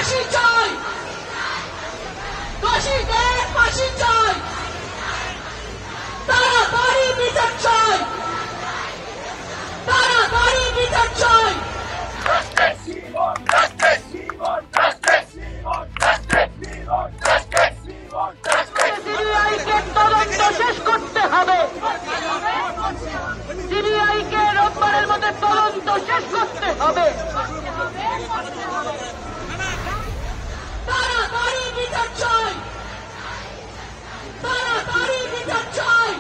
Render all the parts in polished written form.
ফাঁসি চাই, দোষীদের ফাঁসি চাই, তাড়াতাড়ি বিচার চাই, তাড়াতাড়ি বিচার চাই। সিবিআইকে তদন্ত শেষ করতে হবে, সিবিআইকে রোববারের মধ্যে তদন্ত শেষ করতে হবে। তাড়াতাড়ি বিচার চাই, তাড়াতাড়ি বিচার চাই।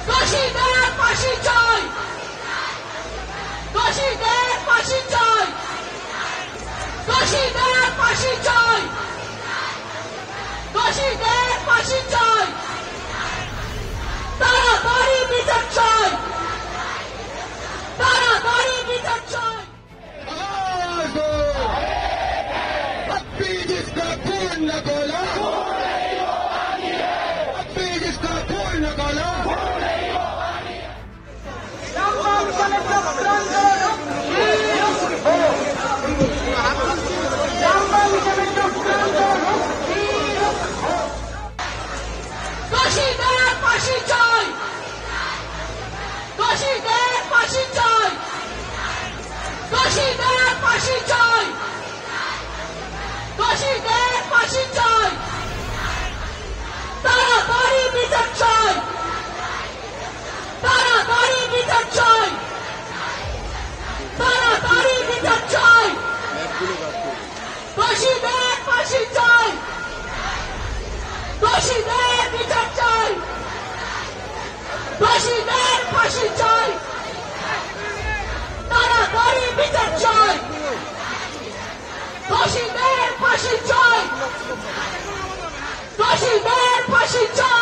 দোষীদের ফাঁসি চাই, দোষীদের ফাঁসি চাই, দোষীদের ফাঁসি চাই, দোষীদের ফাঁসি চাই, তাড়াতাড়ি বিচার চাই, তাড়াতাড়ি বিচার চাই। जिसका पूर्ण गोला, जिसका पूर्ण गोला, দোষীদের ফাঁসি চাই, দোষীদের ফাঁসি চাই, দোষীদের ফাঁসি চাই, দোষীদের ফাঁসি চাই, তাড়াতাড়ি বিচার চাই, তাড়াতাড়ি বিচার চাই, তাড়াতাড়ি বিচার চাই। দোষীদের ফাঁসি চাই, দোষীদের বিচার চাই, দোষীদের ফাঁসি চাই, তাড়াতাড়ি বিচার চাই, দোষীদের ফাঁসি চাই, দোষীদের ফাঁসি চাই।